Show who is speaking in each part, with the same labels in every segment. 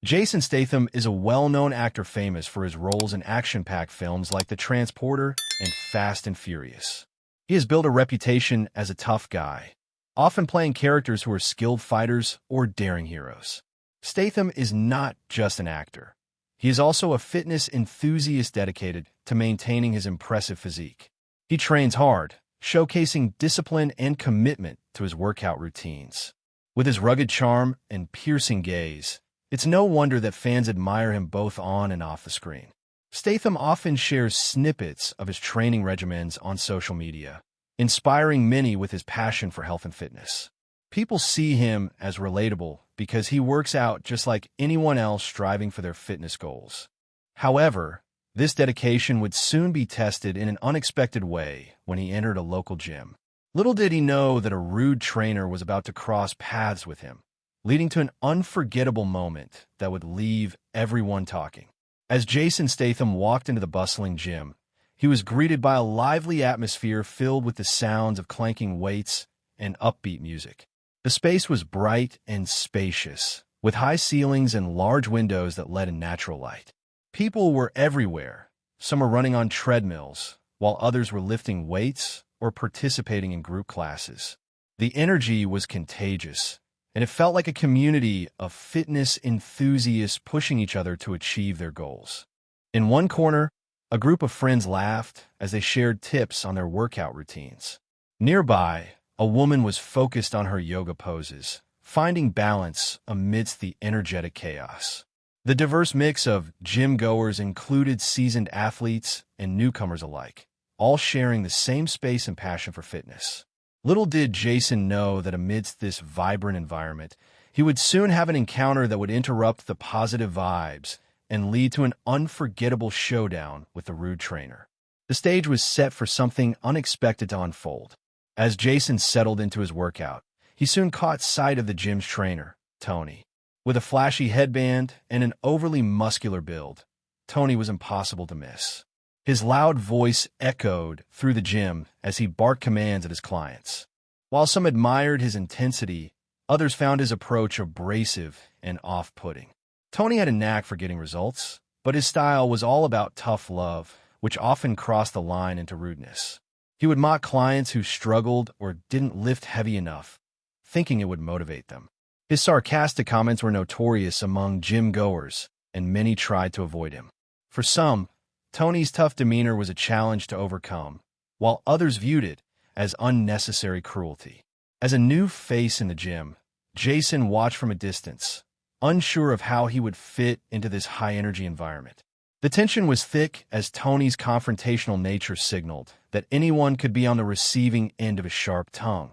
Speaker 1: Jason Statham is a well-known actor famous for his roles in action-packed films like The Transporter and Fast and Furious. He has built a reputation as a tough guy, often playing characters who are skilled fighters or daring heroes. Statham is not just an actor. He is also a fitness enthusiast dedicated to maintaining his impressive physique. He trains hard, showcasing discipline and commitment to his workout routines. With his rugged charm and piercing gaze, it's no wonder that fans admire him both on and off the screen. Statham often shares snippets of his training regimens on social media, inspiring many with his passion for health and fitness. People see him as relatable because he works out just like anyone else striving for their fitness goals. However, this dedication would soon be tested in an unexpected way when he entered a local gym. Little did he know that a rude trainer was about to cross paths with him, leading to an unforgettable moment that would leave everyone talking. As Jason Statham walked into the bustling gym, he was greeted by a lively atmosphere filled with the sounds of clanking weights and upbeat music. The space was bright and spacious, with high ceilings and large windows that let in natural light. People were everywhere. Some were running on treadmills, while others were lifting weights or participating in group classes. The energy was contagious, and it felt like a community of fitness enthusiasts pushing each other to achieve their goals. In one corner, a group of friends laughed as they shared tips on their workout routines. Nearby, a woman was focused on her yoga poses, finding balance amidst the energetic chaos. The diverse mix of gym-goers included seasoned athletes and newcomers alike, all sharing the same space and passion for fitness. Little did Jason know that amidst this vibrant environment, he would soon have an encounter that would interrupt the positive vibes and lead to an unforgettable showdown with the rude trainer. The stage was set for something unexpected to unfold. As Jason settled into his workout, he soon caught sight of the gym's trainer, Tony. With a flashy headband and an overly muscular build, Tony was impossible to miss. His loud voice echoed through the gym as he barked commands at his clients. While some admired his intensity, others found his approach abrasive and off-putting. Tony had a knack for getting results, but his style was all about tough love, which often crossed the line into rudeness. He would mock clients who struggled or didn't lift heavy enough, thinking it would motivate them. His sarcastic comments were notorious among gym-goers, and many tried to avoid him. For some, Tony's tough demeanor was a challenge to overcome, while others viewed it as unnecessary cruelty. As a new face in the gym, Jason watched from a distance, unsure of how he would fit into this high-energy environment. The tension was thick as Tony's confrontational nature signaled that anyone could be on the receiving end of a sharp tongue,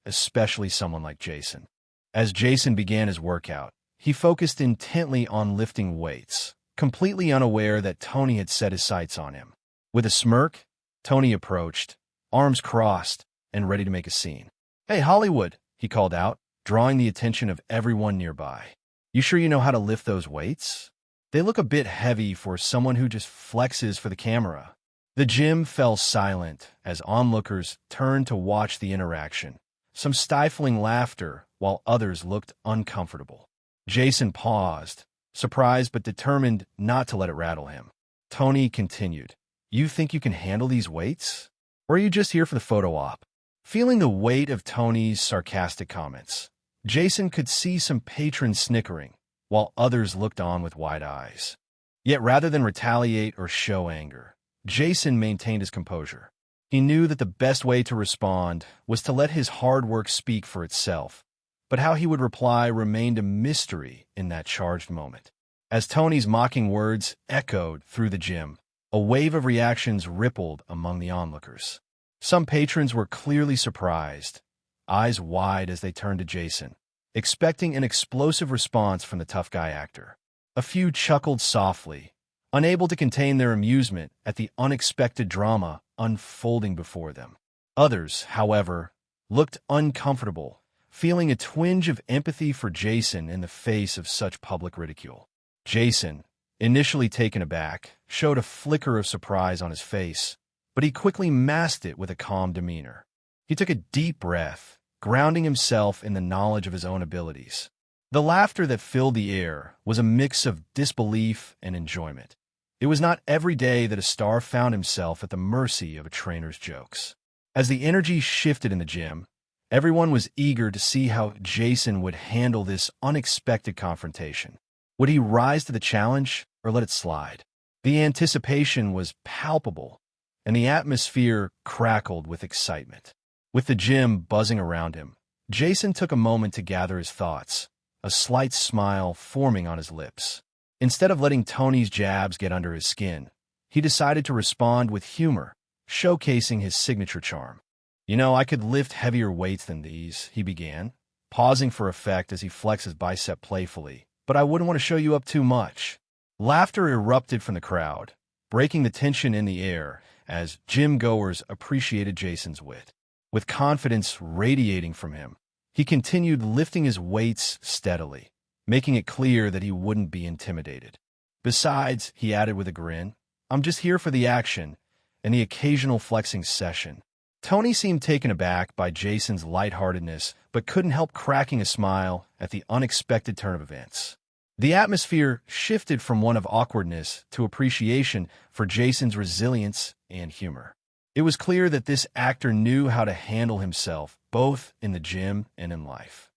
Speaker 1: especially someone like Jason. As Jason began his workout, he focused intently on lifting weights, completely unaware that Tony had set his sights on him. With a smirk, Tony approached, arms crossed, and ready to make a scene. "Hey, Hollywood," he called out, drawing the attention of everyone nearby. "You sure you know how to lift those weights? They look a bit heavy for someone who just flexes for the camera." The gym fell silent as onlookers turned to watch the interaction, some stifling laughter while others looked uncomfortable. Jason paused, surprised but determined not to let it rattle him. Tony continued, "You think you can handle these weights? Or are you just here for the photo op?" Feeling the weight of Tony's sarcastic comments, Jason could see some patrons snickering, while others looked on with wide eyes. Yet rather than retaliate or show anger, Jason maintained his composure. He knew that the best way to respond was to let his hard work speak for itself, but how he would reply remained a mystery in that charged moment. As Tony's mocking words echoed through the gym, a wave of reactions rippled among the onlookers. Some patrons were clearly surprised, eyes wide as they turned to Jason, expecting an explosive response from the tough guy actor. A few chuckled softly, unable to contain their amusement at the unexpected drama unfolding before them. Others, however, looked uncomfortable, feeling a twinge of empathy for Jason in the face of such public ridicule. Jason, initially taken aback, showed a flicker of surprise on his face, but he quickly masked it with a calm demeanor. He took a deep breath, grounding himself in the knowledge of his own abilities. The laughter that filled the air was a mix of disbelief and enjoyment. It was not every day that a star found himself at the mercy of a trainer's jokes. As the energy shifted in the gym, everyone was eager to see how Jason would handle this unexpected confrontation. Would he rise to the challenge or let it slide? The anticipation was palpable, and the atmosphere crackled with excitement. With the gym buzzing around him, Jason took a moment to gather his thoughts, a slight smile forming on his lips. Instead of letting Tony's jabs get under his skin, he decided to respond with humor, showcasing his signature charm. "You know, I could lift heavier weights than these," he began, pausing for effect as he flexed his bicep playfully, "but I wouldn't want to show you up too much." Laughter erupted from the crowd, breaking the tension in the air as gym-goers appreciated Jason's wit. With confidence radiating from him, he continued lifting his weights steadily, making it clear that he wouldn't be intimidated. "Besides," he added with a grin, "I'm just here for the action and the occasional flexing session." Tony seemed taken aback by Jason's lightheartedness, but couldn't help cracking a smile at the unexpected turn of events. The atmosphere shifted from one of awkwardness to appreciation for Jason's resilience and humor. It was clear that this actor knew how to handle himself, both in the gym and in life.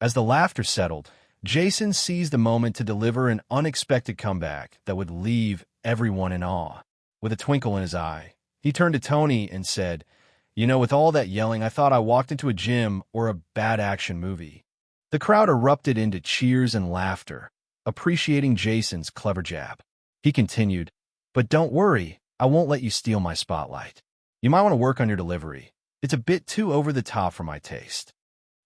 Speaker 1: As the laughter settled, Jason seized the moment to deliver an unexpected comeback that would leave everyone in awe. With a twinkle in his eye, he turned to Tony and said, "You know, with all that yelling, I thought I walked into a gym or a bad action movie." The crowd erupted into cheers and laughter, appreciating Jason's clever jab. He continued, "But don't worry, I won't let you steal my spotlight. You might want to work on your delivery. It's a bit too over the top for my taste."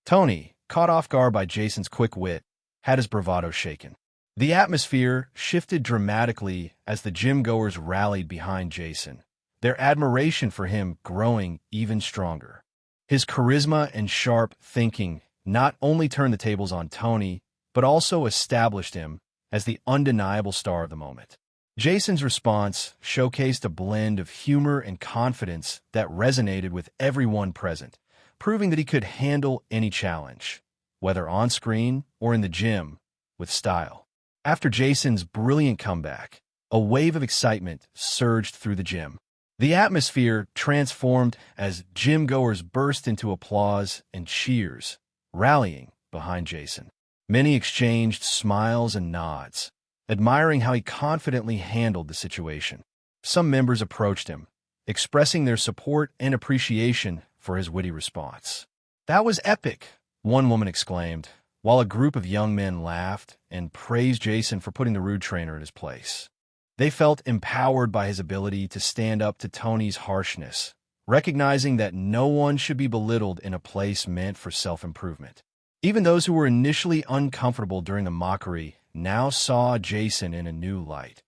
Speaker 1: Tony, caught off guard by Jason's quick wit, had his bravado shaken. The atmosphere shifted dramatically as the gym-goers rallied behind Jason, their admiration for him growing even stronger. His charisma and sharp thinking not only turned the tables on Tony, but also established him as the undeniable star of the moment. Jason's response showcased a blend of humor and confidence that resonated with everyone present, proving that he could handle any challenge, whether on screen or in the gym, with style. After Jason's brilliant comeback, a wave of excitement surged through the gym. The atmosphere transformed as gym-goers burst into applause and cheers, rallying behind Jason. Many exchanged smiles and nods, admiring how he confidently handled the situation. Some members approached him, expressing their support and appreciation for his witty response. "That was epic," one woman exclaimed, while a group of young men laughed and praised Jason for putting the rude trainer in his place. They felt empowered by his ability to stand up to Tony's harshness, recognizing that no one should be belittled in a place meant for self-improvement. Even those who were initially uncomfortable during the mockery now saw Jason in a new light.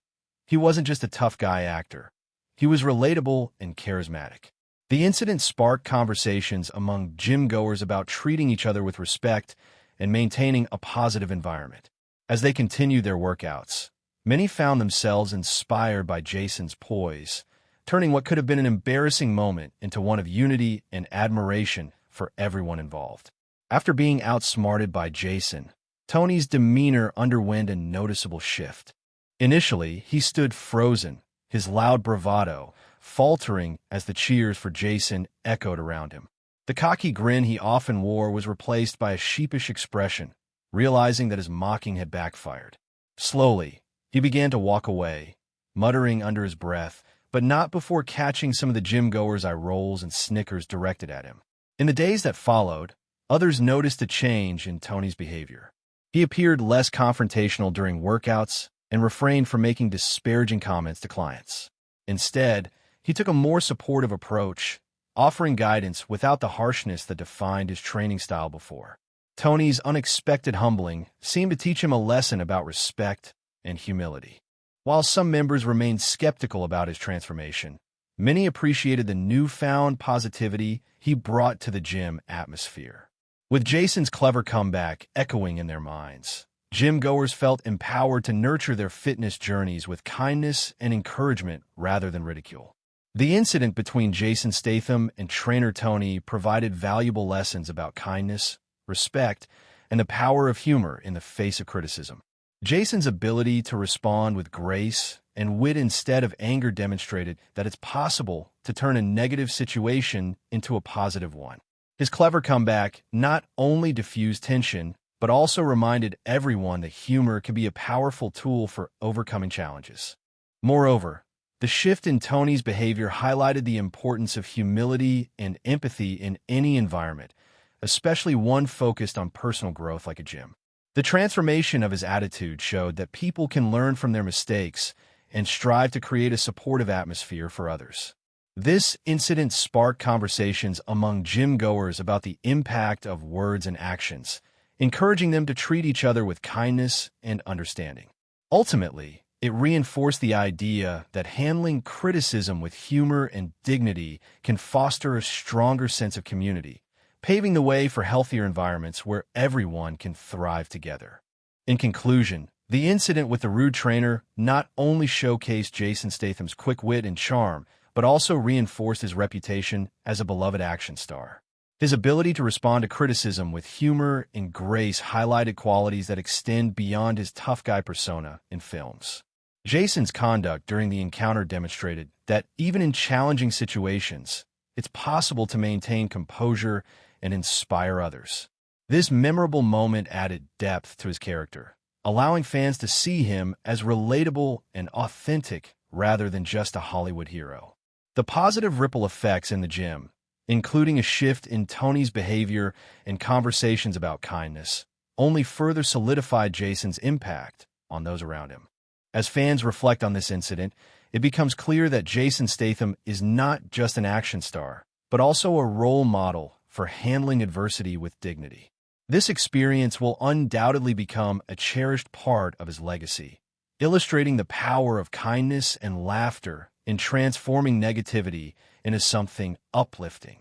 Speaker 1: He wasn't just a tough guy actor. He was relatable and charismatic. The incident sparked conversations among gym-goers about treating each other with respect and maintaining a positive environment. As they continued their workouts, many found themselves inspired by Jason's poise, turning what could have been an embarrassing moment into one of unity and admiration for everyone involved. After being outsmarted by Jason, Tony's demeanor underwent a noticeable shift. Initially, he stood frozen, his loud bravado faltering as the cheers for Jason echoed around him. The cocky grin he often wore was replaced by a sheepish expression, realizing that his mocking had backfired. Slowly, he began to walk away, muttering under his breath, but not before catching some of the gym-goers' eye rolls and snickers directed at him. In the days that followed, others noticed a change in Tony's behavior. He appeared less confrontational during workouts and refrained from making disparaging comments to clients. Instead, he took a more supportive approach, offering guidance without the harshness that defined his training style before. Tony's unexpected humbling seemed to teach him a lesson about respect and humility. While some members remained skeptical about his transformation, many appreciated the newfound positivity he brought to the gym atmosphere. With Jason's clever comeback echoing in their minds, gym-goers felt empowered to nurture their fitness journeys with kindness and encouragement rather than ridicule. The incident between Jason Statham and trainer Tony provided valuable lessons about kindness, respect, and the power of humor in the face of criticism. Jason's ability to respond with grace and wit instead of anger demonstrated that it's possible to turn a negative situation into a positive one. His clever comeback not only diffused tension, but also reminded everyone that humor can be a powerful tool for overcoming challenges. Moreover, the shift in Tony's behavior highlighted the importance of humility and empathy in any environment, especially one focused on personal growth like a gym. The transformation of his attitude showed that people can learn from their mistakes and strive to create a supportive atmosphere for others. This incident sparked conversations among gym-goers about the impact of words and actions, encouraging them to treat each other with kindness and understanding. Ultimately, it reinforced the idea that handling criticism with humor and dignity can foster a stronger sense of community, paving the way for healthier environments where everyone can thrive together. In conclusion, the incident with the rude trainer not only showcased Jason Statham's quick wit and charm, but also reinforced his reputation as a beloved action star. His ability to respond to criticism with humor and grace highlighted qualities that extend beyond his tough guy persona in films. Jason's conduct during the encounter demonstrated that even in challenging situations, it's possible to maintain composure and inspire others. This memorable moment added depth to his character, allowing fans to see him as relatable and authentic rather than just a Hollywood hero. The positive ripple effects in the gym, including a shift in Tony's behavior and conversations about kindness, only further solidified Jason's impact on those around him. As fans reflect on this incident, it becomes clear that Jason Statham is not just an action star, but also a role model for handling adversity with dignity. This experience will undoubtedly become a cherished part of his legacy, illustrating the power of kindness and laughter in transforming negativity into something uplifting.